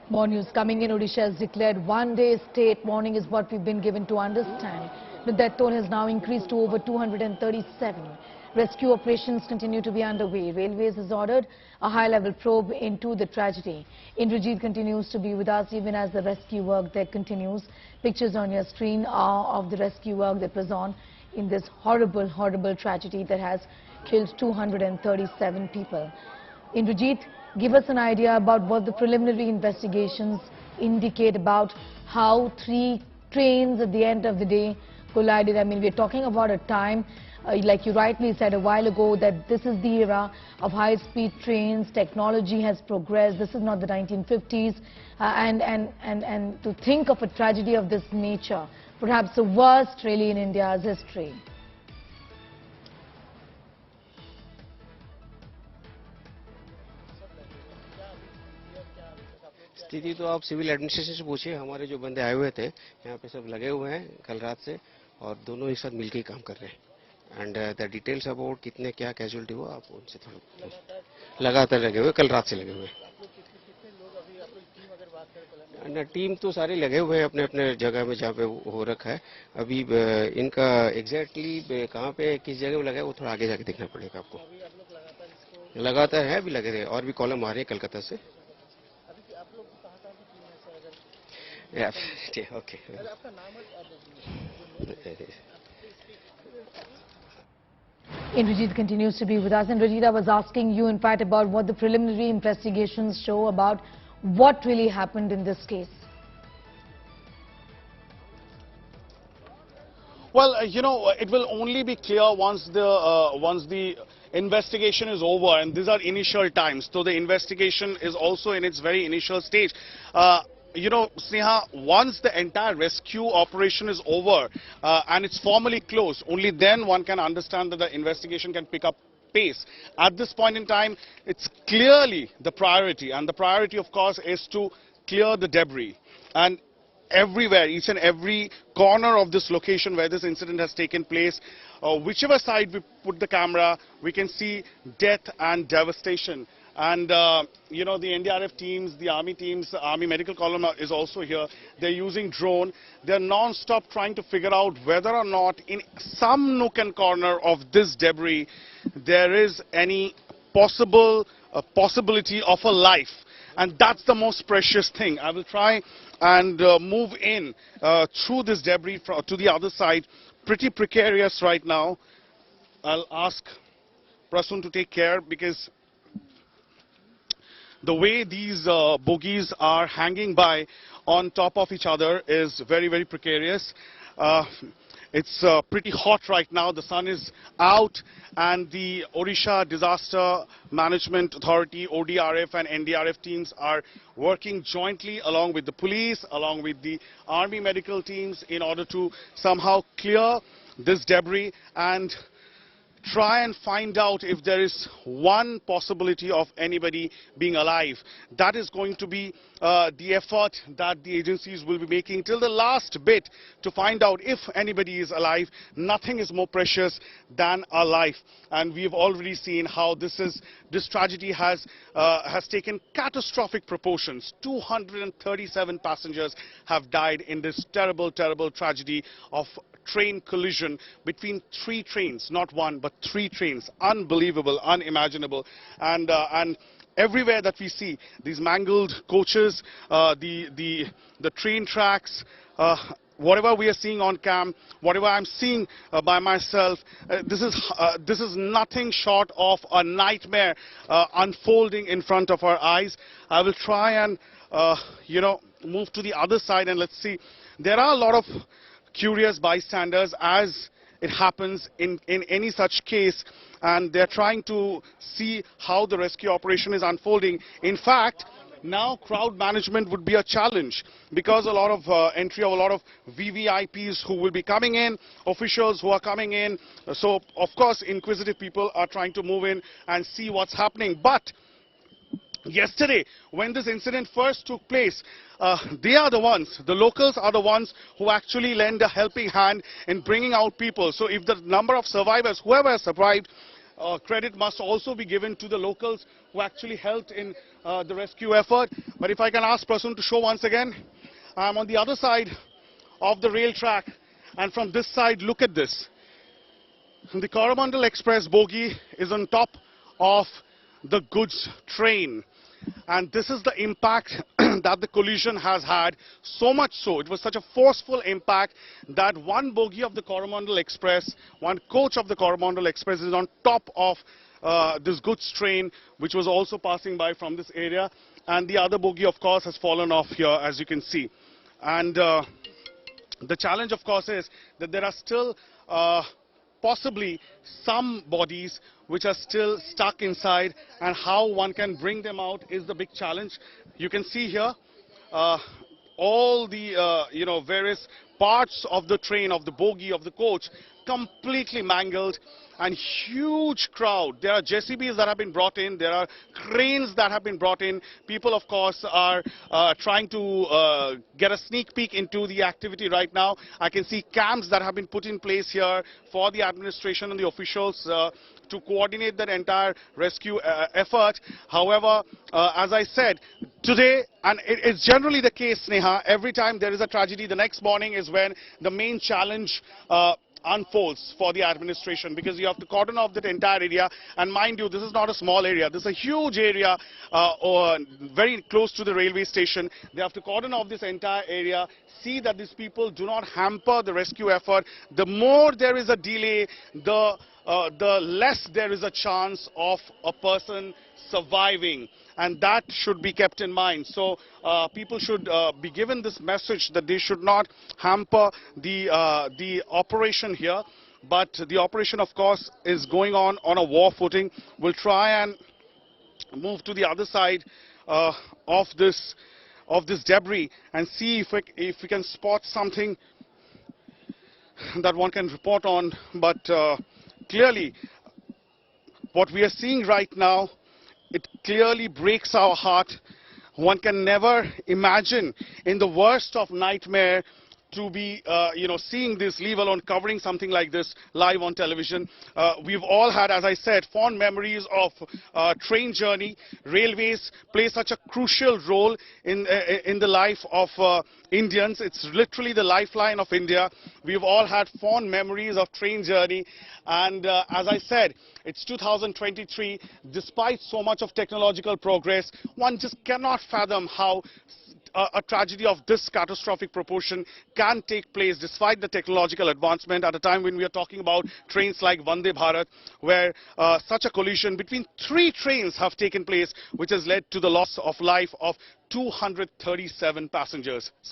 More news coming in. Odisha has declared one-day state warning is what we've been given to understand. The death toll has now increased to over 237. Rescue operations continue to be underway. Railways has ordered a high-level probe into the tragedy. Indrajit continues to be with us even as the rescue work there continues. Pictures on your screen are of the rescue work that was on in this horrible, horrible tragedy that has killed 237 people. Indrajit, give us an idea about what the preliminary investigations indicate about how 3 trains at the end of the day collided. I mean, we're talking about a time, like you rightly said a while ago, that this is the era of high-speed trains. Technology has progressed. This is not the 1950s. And to think of a tragedy of this nature, perhaps the worst really in India's history. स्थिति तो आप civil administration से पूछिए। हमारे जो बंदे आए हुए थे यहाँ पे सब लगे हुए हैं कल रात से और दोनों एक साथ मिलकर काम कर रहे हैं। एंड द डिटेल्स अबाउट कितने क्या कैजुअलिटी हुआ आप उनसे थोड़ा लगातार लगे हुए, कल रात से लगे हुए। टीम तो सारे लगे हुए हैं अपने अपने जगह में जहाँ पे हो रखा है। अभी इनका एग्जैक्टली कहाँ पे किस जगह में लगा है वो थोड़ा आगे जाके देखना पड़ेगा आपको। लगातार है, अभी लगे थे और भी कॉलम आ रहे हैं कलकत्ता से। Yeah, okay. Indrajit continues to be with us. Indrajit, I was asking you, in fact, about what the preliminary investigations show about what really happened in this case. Well, you know, it will only be clear once the investigation is over, and these are initial times. So the investigation is also in its very initial stage. You know, Sneha, once the entire rescue operation is over and it's formally closed, only then one can understand that the investigation can pick up pace. At this point in time, it's clearly the priority, and the priority, of course, is to clear the debris. And everywhere, each and every corner of this location where this incident has taken place, whichever side we put the camera, we can see death and devastation. And, you know, the NDRF teams, the Army teams, Army Medical Column is also here. They're using drone. They're non-stop trying to figure out whether or not in some nook and corner of this debris there is any possibility of a life. And that's the most precious thing. I will try and move in through this debris to the other side. Pretty precarious right now. I'll ask Prasun to take care because the way these bogies are hanging by on top of each other is very, very precarious. It's pretty hot right now. The sun is out, and the Odisha Disaster Management Authority, ODRF and NDRF teams are working jointly along with the police, along with the Army medical teams in order to somehow clear this debris and try and find out if there is one possibility of anybody being alive. That is going to be the effort that the agencies will be making till the last bit to find out if anybody is alive. Nothing is more precious than a life, and we have already seen how this tragedy has taken catastrophic proportions. 237 passengers have died in this terrible, terrible tragedy of train collision between 3 trains, not one but 3 trains. Unbelievable, unimaginable. And everywhere that we see these mangled coaches, the train tracks, whatever we are seeing on cam, whatever I'm seeing by myself, this is nothing short of a nightmare unfolding in front of our eyes. I will try and you know, move to the other side and let's see. There are a lot of curious bystanders, as it happens in any such case, and they're trying to see how the rescue operation is unfolding. In fact, now crowd management would be a challenge because a lot of entry of a lot of VVIPs who will be coming in, officials who are coming in. So, of course, inquisitive people are trying to move in and see what's happening. But yesterday, when this incident first took place, they are the ones, the locals are the ones who actually lend a helping hand in bringing out people. So if the number of survivors, whoever has survived, credit must also be given to the locals who actually helped in the rescue effort. But if I can ask Prasun to show once again, I'm on the other side of the rail track, and from this side, look at this. The Coromandel Express bogie is on top of the goods train, and this is the impact that the collision has had. So much so, it was such a forceful impact that one bogie of the Coromandel Express, one coach of the Coromandel Express is on top of this goods train, which was also passing by from this area, and the other bogie, of course, has fallen off here, as you can see. And the challenge, of course, is that there are still possibly some bodies which are still stuck inside, and how one can bring them out is the big challenge. You can see here all the various parts of the train, of the bogie, of the coach, completely mangled, and huge crowd. There are JCBs that have been brought in, there are cranes that have been brought in. People, of course, are trying to get a sneak peek into the activity right now. I can see camps that have been put in place here for the administration and the officials to coordinate that entire rescue effort. However, as I said, today, and it's generally the case, Sneha, every time there is a tragedy, the next morning is when the main challenge unfolds for the administration, because you have to cordon off that entire area. And mind you, this is not a small area, this is a huge area very close to the railway station. They have to cordon off this entire area, see that these people do not hamper the rescue effort. The more there is a delay, the less there is a chance of a person surviving, and that should be kept in mind. So people should be given this message that they should not hamper the operation here. But the operation, of course, is going on a war footing. We'll try and move to the other side of this debris and see if we can spot something that one can report on. But clearly, what we are seeing right now, it clearly breaks our heart. One can never imagine in the worst of nightmare to be seeing this, leave alone covering something like this live on television. We've all had, as I said, fond memories of train journey. Railways play such a crucial role in the life of Indians. It's literally the lifeline of India. We've all had fond memories of train journey, and as I said, it's 2023. Despite so much of technological progress, one just cannot fathom how a tragedy of this catastrophic proportion can take place despite the technological advancement at a time when we are talking about trains like Vande Bharat, where such a collision between 3 trains have taken place, which has led to the loss of life of 237 passengers.